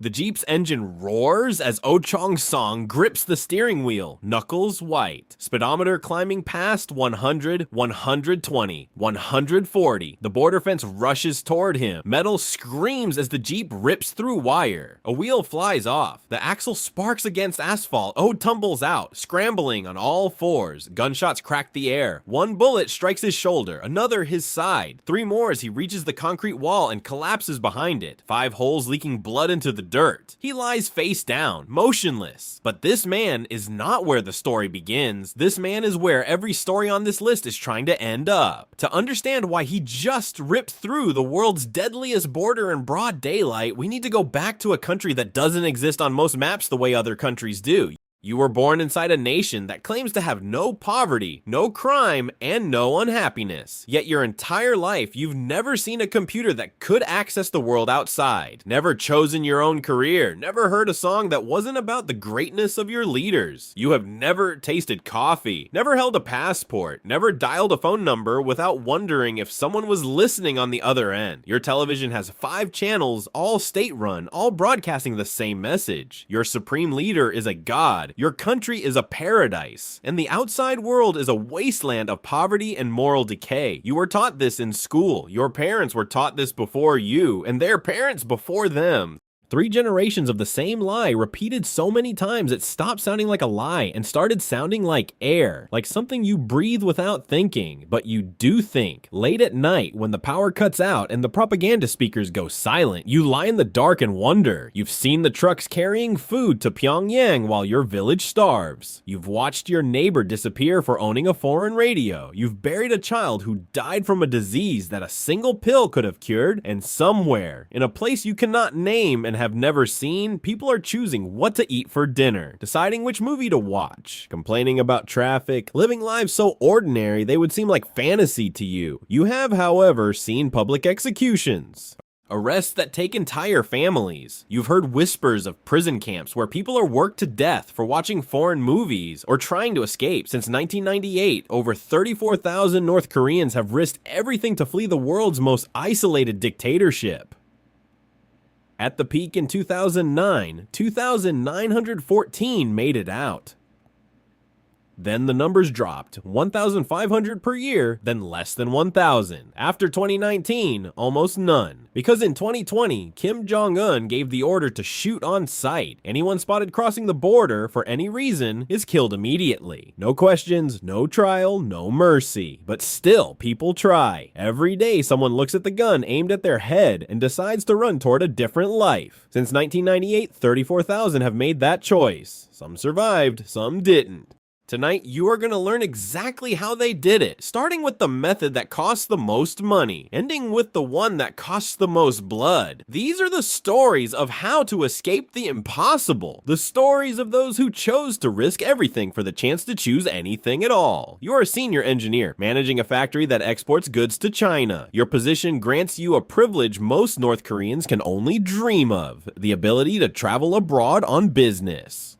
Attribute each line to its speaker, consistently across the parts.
Speaker 1: The Jeep's engine roars as Oh Chong Song grips the steering wheel, knuckles white. Speedometer climbing past 100, 120, 140. The border fence rushes toward him. Metal screams as the Jeep rips through wire. A wheel flies off. The axle sparks against asphalt. Oh tumbles out, scrambling on all fours. Gunshots crack the air. One bullet strikes his shoulder, another his side. Three more as he reaches the concrete wall and collapses behind it. 5 holes leaking blood into the dirt. He lies face down, motionless. But this man is not where the story begins. This man is where every story on this list is trying to end up. To understand why he just ripped through the world's deadliest border in broad daylight, we need to go back to a country that doesn't exist on most maps the way other countries do. You were born inside a nation that claims to have no poverty, no crime, and no unhappiness. Yet your entire life, you've never seen a computer that could access the world outside. Never chosen your own career. Never heard a song that wasn't about the greatness of your leaders. You have never tasted coffee. Never held a passport. Never dialed a phone number without wondering if someone was listening on the other end. Your television has 5 channels, all state-run, all broadcasting the same message. Your supreme leader is a god. Your country is a paradise, and the outside world is a wasteland of poverty and moral decay. You were taught this in school. Your parents were taught this before you, and their parents before them. 3 generations of the same lie repeated so many times it stopped sounding like a lie and started sounding like air, like something you breathe without thinking, but you do think. Late at night, when the power cuts out and the propaganda speakers go silent, you lie in the dark and wonder. You've seen the trucks carrying food to Pyongyang while your village starves. You've watched your neighbor disappear for owning a foreign radio. You've buried a child who died from a disease that a single pill could have cured, and somewhere, in a place you cannot name and have never seen, people are choosing what to eat for dinner, deciding which movie to watch, complaining about traffic, living lives so ordinary they would seem like fantasy to you. You have, however, seen public executions. Arrests that take entire families. You've heard whispers of prison camps where people are worked to death for watching foreign movies or trying to escape. Since 1998, over 34,000 North Koreans have risked everything to flee the world's most isolated dictatorship. At the peak in 2009, 2,914 made it out. Then the numbers dropped, 1,500 per year, then less than 1,000. After 2019, almost none. Because in 2020, Kim Jong-un gave the order to shoot on sight. Anyone spotted crossing the border for any reason is killed immediately. No questions, no trial, no mercy. But still, people try. Every day someone looks at the gun aimed at their head and decides to run toward a different life. Since 1998, 34,000 have made that choice. Some survived, some didn't. Tonight, you are going to learn exactly how they did it, starting with the method that costs the most money, ending with the one that costs the most blood. These are the stories of how to escape the impossible, the stories of those who chose to risk everything for the chance to choose anything at all. You are a senior engineer, managing a factory that exports goods to China. Your position grants you a privilege most North Koreans can only dream of, the ability to travel abroad on business.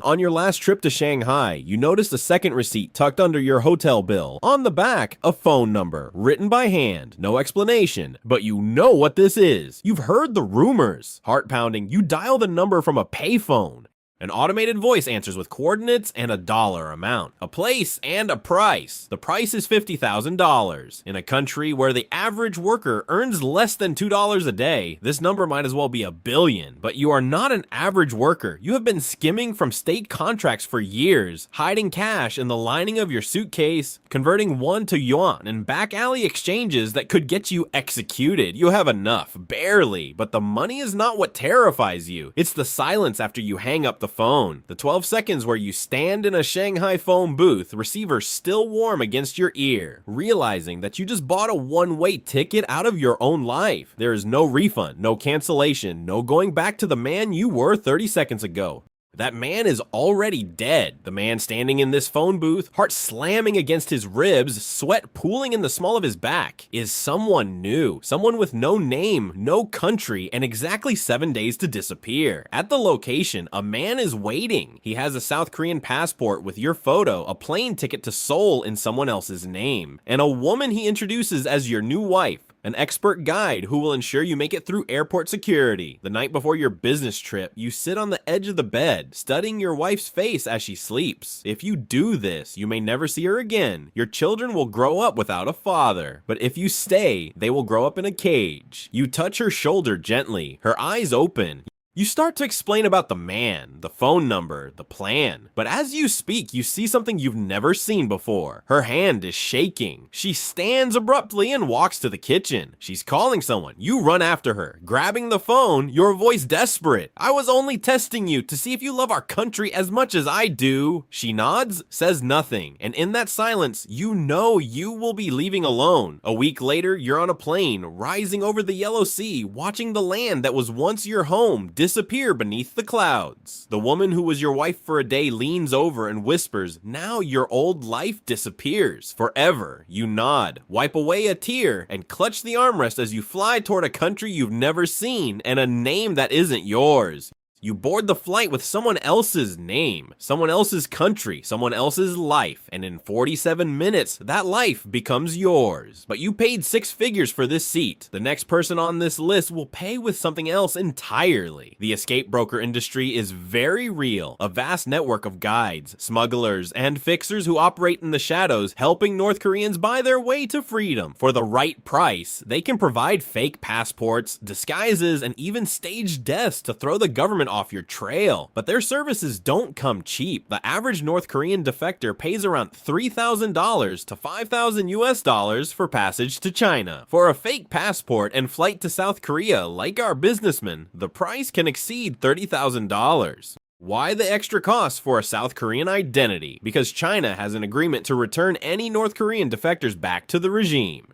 Speaker 1: On your last trip to Shanghai, you noticed a second receipt tucked under your hotel bill. On the back, a phone number, written by hand, no explanation, but you know what this is. You've heard the rumors. Heart pounding, you dial the number from a payphone. An automated voice answers with coordinates and a dollar amount, a place and a price. The price is $50,000. In a country where the average worker earns less than $2 a day, this number might as well be $1 billion. But you are not an average worker. You have been skimming from state contracts for years, hiding cash in the lining of your suitcase, converting won to yuan in back alley exchanges that could get you executed. You have enough, barely, but the money is not what terrifies you. It's the silence after you hang up the phone. The 12 seconds where you stand in a Shanghai phone booth, receiver still warm against your ear, realizing that you just bought a one-way ticket out of your own life. There is no refund, no cancellation, no going back to the man you were 30 seconds ago. That man is already dead. The man standing in this phone booth, heart slamming against his ribs, sweat pooling in the small of his back, is someone new. Someone with no name, no country, and exactly 7 days to disappear. At the location, a man is waiting. He has a South Korean passport with your photo, a plane ticket to Seoul in someone else's name, and a woman he introduces as your new wife. An expert guide who will ensure you make it through airport security. The night before your business trip, you sit on the edge of the bed, studying your wife's face as she sleeps. If you do this, you may never see her again. Your children will grow up without a father. But if you stay, they will grow up in a cage. You touch her shoulder gently, her eyes open. You start to explain about the man, the phone number, the plan. But as you speak, you see something you've never seen before. Her hand is shaking. She stands abruptly and walks to the kitchen. She's calling someone. You run after her, grabbing the phone, your voice desperate. "I was only testing you to see if you love our country as much as I do." She nods, says nothing, and in that silence, you know you will be leaving alone. A week later, you're on a plane, rising over the Yellow Sea, watching the land that was once your home disappear beneath the clouds. The woman who was your wife for a day leans over and whispers, "Now your old life disappears forever." You nod, wipe away a tear, and clutch the armrest as you fly toward a country you've never seen and a name that isn't yours. You board the flight with someone else's name, someone else's country, someone else's life, and in 47 minutes, that life becomes yours. But you paid 6 figures for this seat. The next person on this list will pay with something else entirely. The escape broker industry is very real, a vast network of guides, smugglers, and fixers who operate in the shadows, helping North Koreans buy their way to freedom. For the right price, they can provide fake passports, disguises, and even staged deaths to throw the government off your trail. But their services don't come cheap. The average North Korean defector pays around $3,000 to $5,000 US for passage to China. For a fake passport and flight to South Korea, like our businessman, the price can exceed $30,000. Why the extra cost for a South Korean identity? Because China has an agreement to return any North Korean defectors back to the regime.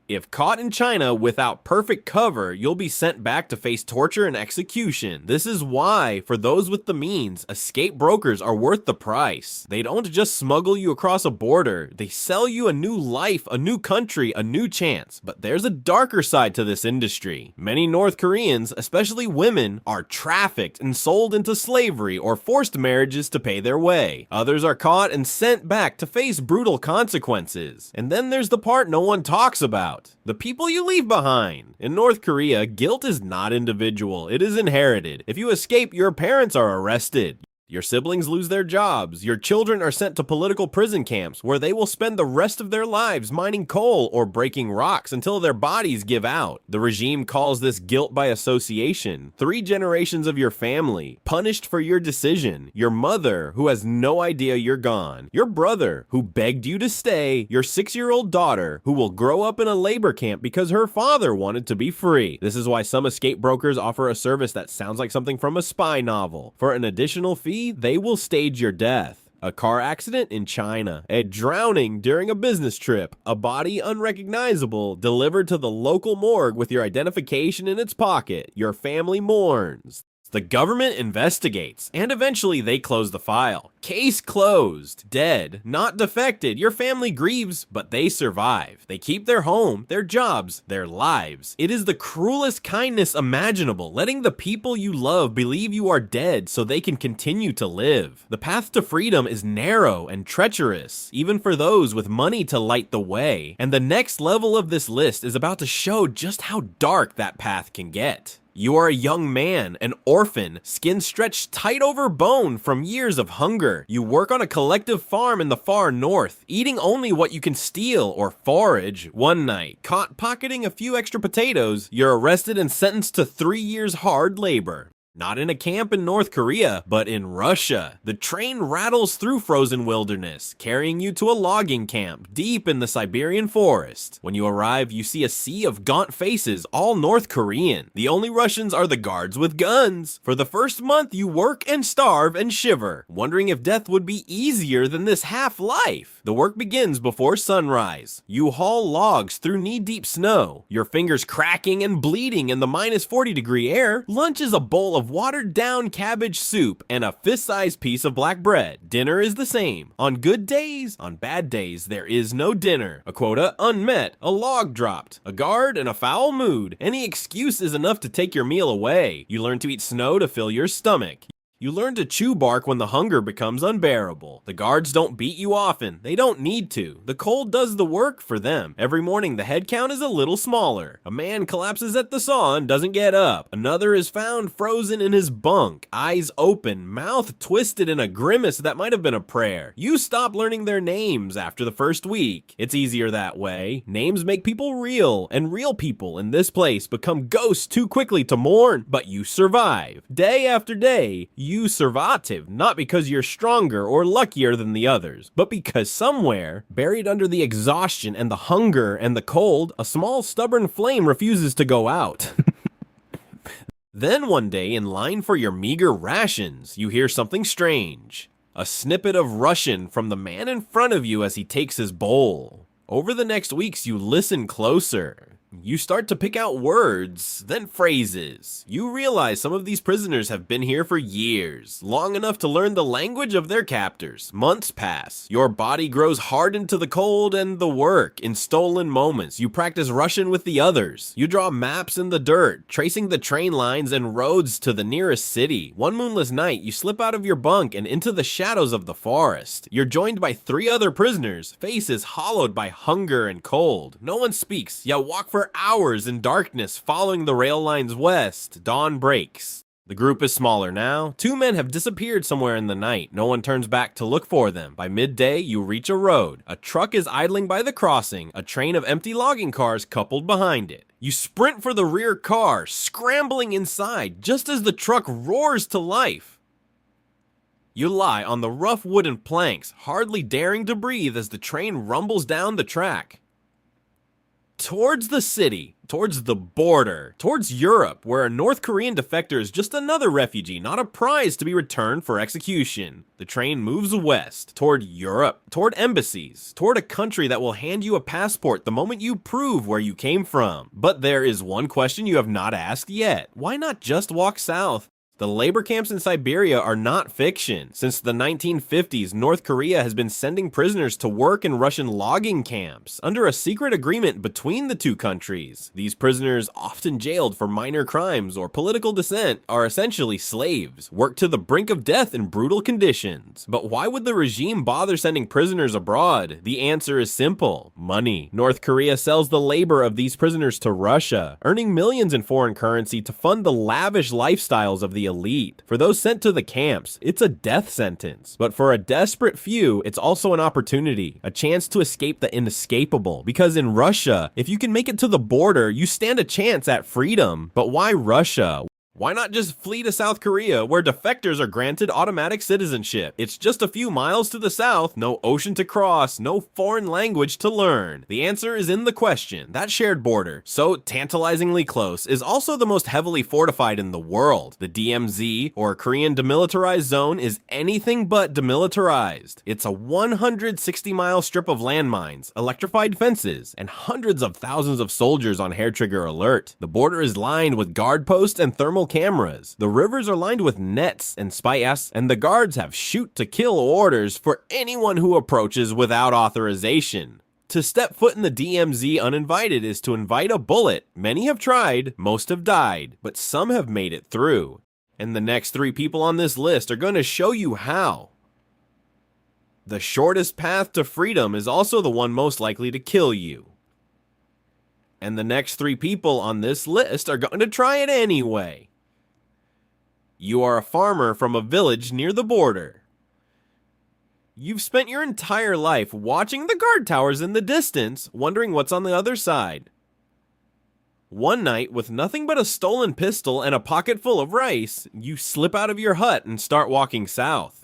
Speaker 1: If caught in China without perfect cover, you'll be sent back to face torture and execution. This is why, for those with the means, escape brokers are worth the price. They don't just smuggle you across a border, they sell you a new life, a new country, a new chance. But there's a darker side to this industry. Many North Koreans, especially women, are trafficked and sold into slavery or forced marriages to pay their way. Others are caught and sent back to face brutal consequences. And then there's the part no one talks about. The people you leave behind. In North Korea, guilt is not individual, it is inherited. If you escape, your parents are arrested. Your siblings lose their jobs. Your children are sent to political prison camps where they will spend the rest of their lives mining coal or breaking rocks until their bodies give out. The regime calls this guilt by association. 3 generations of your family punished for your decision. Your mother, who has no idea you're gone. Your brother, who begged you to stay. Your 6-year-old daughter, who will grow up in a labor camp because her father wanted to be free. This is why some escape brokers offer a service that sounds like something from a spy novel. For an additional fee, they will stage your death. A car accident in China, a drowning during a business trip, a body unrecognizable delivered to the local morgue with your identification in its pocket. Your family mourns. The government investigates, and eventually they close the file. Case closed. Dead. Not defected. Your family grieves, but they survive. They keep their home, their jobs, their lives. It is the cruelest kindness imaginable, letting the people you love believe you are dead so they can continue to live. The path to freedom is narrow and treacherous, even for those with money to light the way. And the next level of this list is about to show just how dark that path can get. You are a young man, an orphan, skin stretched tight over bone from years of hunger. You work on a collective farm in the far north, eating only what you can steal or forage. One night, caught pocketing a few extra potatoes, you're arrested and sentenced to 3 years hard labor. Not in a camp in North Korea, but in Russia. The train rattles through frozen wilderness, carrying you to a logging camp deep in the Siberian forest. When you arrive, you see a sea of gaunt faces, all North Korean. The only Russians are the guards with guns. For the first month, you work and starve and shiver, wondering if death would be easier than this half-life. The work begins before sunrise. You haul logs through knee-deep snow, your fingers cracking and bleeding in the -40-degree air. Lunch is a bowl of watered-down cabbage soup and a fist-sized piece of black bread. Dinner is the same. On good days, on bad days, there is no dinner. A quota unmet, a log dropped, a guard in a foul mood. Any excuse is enough to take your meal away. You learn to eat snow to fill your stomach. You learn to chew bark when the hunger becomes unbearable. The guards don't beat you often. They don't need to. The cold does the work for them. Every morning the head count is a little smaller. A man collapses at the saw and doesn't get up. Another is found frozen in his bunk, eyes open, mouth twisted in a grimace that might have been a prayer. You stop learning their names after the first week. It's easier that way. Names make people real, and real people in this place become ghosts too quickly to mourn, but you survive. Day after day, you survive, not because you're stronger or luckier than the others, but because somewhere, buried under the exhaustion and the hunger and the cold, a small stubborn flame refuses to go out. Then one day, in line for your meager rations, you hear something strange. A snippet of Russian from the man in front of you as he takes his bowl. Over the next weeks, you listen closer. You start to pick out words, then phrases. You realize some of these prisoners have been here for years, long enough to learn the language of their captors. Months pass. Your body grows hardened to the cold and the work. In stolen moments, you practice Russian with the others. You draw maps in the dirt, tracing the train lines and roads to the nearest city. One moonless night, you slip out of your bunk and into the shadows of the forest. You're joined by 3 other prisoners, faces hollowed by hunger and cold. No one speaks, yet walk for hours in darkness following the rail lines west. Dawn breaks. The group is smaller now. 2 men have disappeared somewhere in the night. No one turns back to look for them. By midday, you reach a road. A truck is idling by the crossing, a train of empty logging cars coupled behind it. You sprint for the rear car, scrambling inside just as the truck roars to life. You lie on the rough wooden planks, hardly daring to breathe as the train rumbles down the track. Towards the city, towards the border, towards Europe, where a North Korean defector is just another refugee, not a prize to be returned for execution. The train moves west, toward Europe, toward embassies, toward a country that will hand you a passport the moment you prove where you came from. But there is one question you have not asked yet. Why not just walk south? The labor camps in Siberia are not fiction. Since the 1950s, North Korea has been sending prisoners to work in Russian logging camps under a secret agreement between the 2 countries. These prisoners, often jailed for minor crimes or political dissent, are essentially slaves, worked to the brink of death in brutal conditions. But why would the regime bother sending prisoners abroad? The answer is simple: money. North Korea sells the labor of these prisoners to Russia, earning millions in foreign currency to fund the lavish lifestyles of the elite. For those sent to the camps, it's a death sentence. But for a desperate few, it's also an opportunity, a chance to escape the inescapable. Because in Russia, if you can make it to the border, you stand a chance at freedom. But why Russia? Why not just flee to South Korea, where defectors are granted automatic citizenship? It's just a few miles to the south, no ocean to cross, no foreign language to learn. The answer is in the question. That shared border, so tantalizingly close, is also the most heavily fortified in the world. The DMZ, or Korean Demilitarized Zone, is anything but demilitarized. It's a 160-mile strip of landmines, electrified fences, and hundreds of thousands of soldiers on hair-trigger alert. The border is lined with guard posts and thermal cameras. The rivers are lined with nets and spies, and the guards have shoot-to-kill orders for anyone who approaches without authorization. To step foot in the DMZ uninvited is to invite a bullet. Many have tried, most have died, but some have made it through. And the next 3 people on this list are going to show you how. The shortest path to freedom is also the one most likely to kill you. And the next 3 people on this list are going to try it anyway. You are a farmer from a village near the border. You've spent your entire life watching the guard towers in the distance, wondering what's on the other side. One night, with nothing but a stolen pistol and a pocket full of rice, you slip out of your hut and start walking south.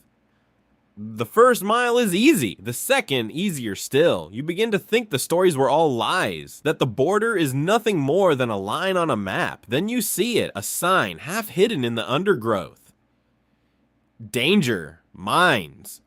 Speaker 1: The first mile is easy, the second easier still. You begin to think the stories were all lies, that the border is nothing more than a line on a map. Then you see it, a sign half hidden in the undergrowth. Danger, mines.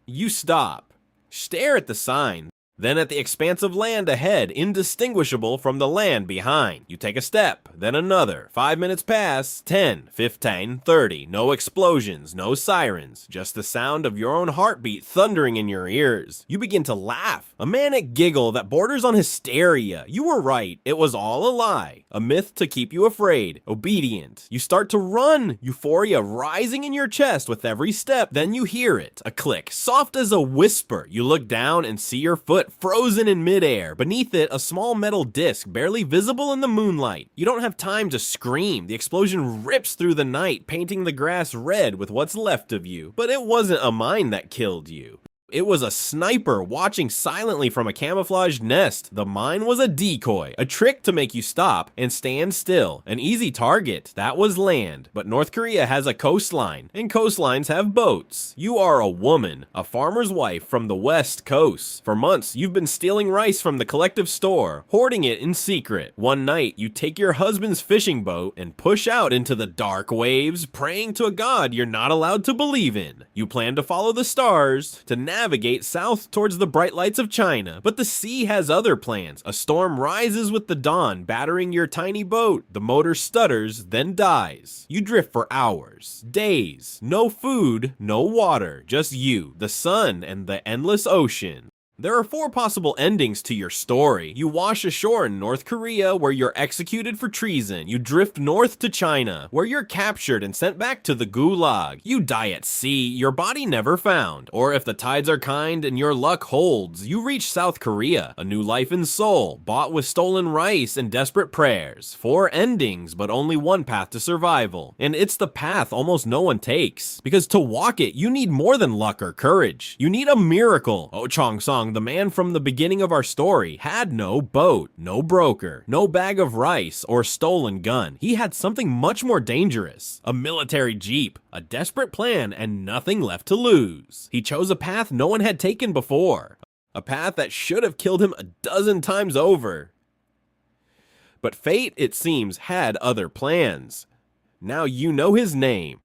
Speaker 1: You stop, stare at the sign, Then at the expanse of land ahead, indistinguishable from the land behind. You take a step, then another. 5 minutes pass, 10, 15, 30. No explosions, no sirens, just the sound of your own heartbeat thundering in your ears. You begin to laugh, a manic giggle that borders on hysteria. You were right, it was all a lie. A myth to keep you afraid, obedient. You start to run, euphoria rising in your chest with every step. Then you hear it, a click, soft as a whisper. You look down and see your foot frozen in midair. Beneath it, a small metal disc barely visible in the moonlight. You don't have time to scream. The explosion rips through the night, painting the grass red with what's left of you. But it wasn't a mine that killed you. It was a sniper watching silently from a camouflaged nest. The mine was a decoy, a trick to make you stop and stand still. An easy target, that was land. But North Korea has a coastline, and coastlines have boats. You are a woman, a farmer's wife from the West Coast. For months, you've been stealing rice from the collective store, hoarding it in secret. One night, you take your husband's fishing boat and push out into the dark waves, praying to a god you're not allowed to believe in. You plan to follow the stars, to navigate south towards the bright lights of China, but the sea has other plans. A storm rises with the dawn, battering your tiny boat. The motor stutters, then dies. You drift for hours, days. No food, no water, just you, the sun, and the endless ocean. There are 4 possible endings to your story. You wash ashore in North Korea, where you're executed for treason. You drift north to China, where you're captured and sent back to the gulag. You die at sea, your body never found. Or if the tides are kind and your luck holds, you reach South Korea, a new life in Seoul, bought with stolen rice and desperate prayers. 4 endings, but only one path to survival. And it's the path almost no one takes. Because to walk it, you need more than luck or courage. You need a miracle. Oh Chong Song, the man from the beginning of our story, had no boat, no broker, no bag of rice or stolen gun. He had something much more dangerous, a military jeep, a desperate plan, and nothing left to lose. He chose a path no one had taken before, a path that should have killed him a dozen times over. But fate, it seems, had other plans. Now you know his name.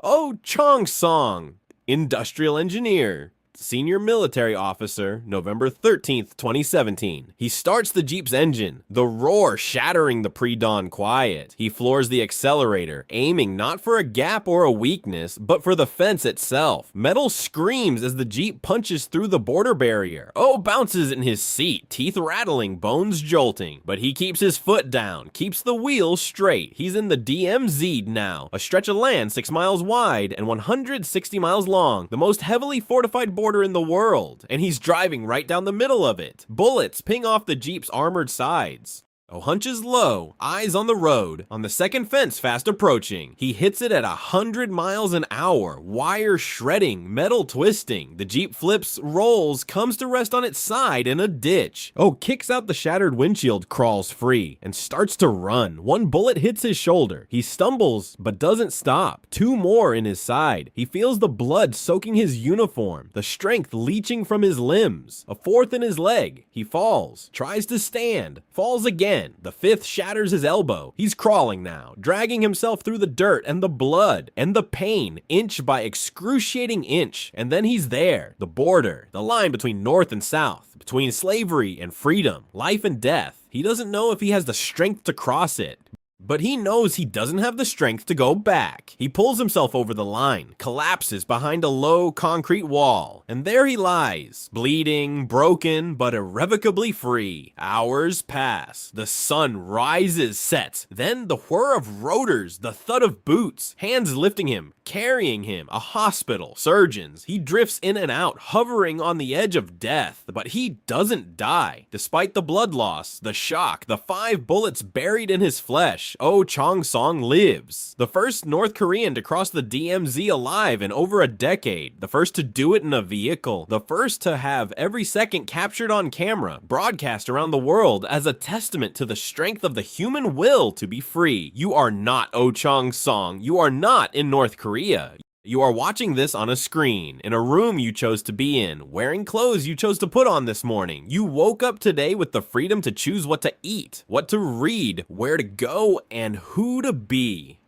Speaker 1: Oh Chong Song, industrial engineer. Senior military officer, November 13th, 2017. He starts the Jeep's engine, the roar shattering the pre-dawn quiet. He floors the accelerator, aiming not for a gap or a weakness, but for the fence itself. Metal screams as the Jeep punches through the border barrier. Oh bounces in his seat, teeth rattling, bones jolting. But he keeps his foot down, keeps the wheel straight. He's in the DMZ now, a stretch of land 6 miles wide and 160 miles long, the most heavily fortified border in the world, and he's driving right down the middle of it. Bullets ping off the Jeep's armored sides. Oh hunches low, eyes on the road, on the second fence fast approaching. He hits it at 100 miles an hour, wire shredding, metal twisting. The Jeep flips, rolls, comes to rest on its side in a ditch. Oh kicks out the shattered windshield, crawls free, and starts to run. One bullet hits his shoulder. He stumbles, but doesn't stop. 2 more in his side. He feels the blood soaking his uniform, the strength leaching from his limbs. A 4th in his leg. He falls, tries to stand, falls again. The 5th shatters his elbow. He's crawling now, dragging himself through the dirt and the blood and the pain, inch by excruciating inch. And then he's there, the border, the line between North and South, between slavery and freedom, life and death. He doesn't know if he has the strength to cross it. But he knows he doesn't have the strength to go back. He pulls himself over the line, collapses behind a low concrete wall, and there he lies, bleeding, broken, but irrevocably free. Hours pass. The sun rises, sets. Then the whir of rotors, the thud of boots, hands lifting him, carrying him, a hospital, surgeons. He drifts in and out, hovering on the edge of death, but he doesn't die. Despite the blood loss, the shock, the 5 bullets buried in his flesh, Oh Chong Song lives. The first North Korean to cross the DMZ alive in over a decade. The first to do it in a vehicle. The first to have every second captured on camera, broadcast around the world as a testament to the strength of the human will to be free. You are not Oh Chong Song. You are not in North Korea. You are watching this on a screen, in a room you chose to be in, wearing clothes you chose to put on this morning. You woke up today with the freedom to choose what to eat, what to read, where to go, and who to be.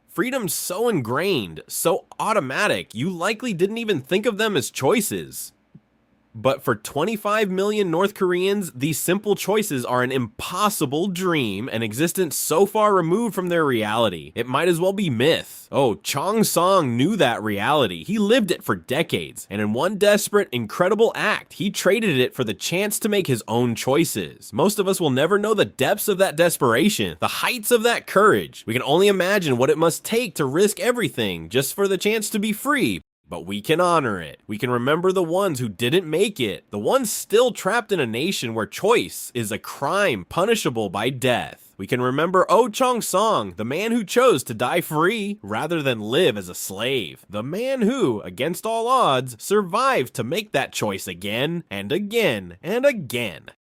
Speaker 1: Freedom's so ingrained, so automatic, you likely didn't even think of them as choices. But for 25 million North Koreans, these simple choices are an impossible dream, an existence so far removed from their reality. It might as well be myth. Oh, Chong Song knew that reality. He lived it for decades, and in one desperate, incredible act, he traded it for the chance to make his own choices. Most of us will never know the depths of that desperation, the heights of that courage. We can only imagine what it must take to risk everything just for the chance to be free. But we can honor it. We can remember the ones who didn't make it, the ones still trapped in a nation where choice is a crime punishable by death. We can remember Oh Chong Song, the man who chose to die free rather than live as a slave. The man who, against all odds, survived to make that choice again and again and again.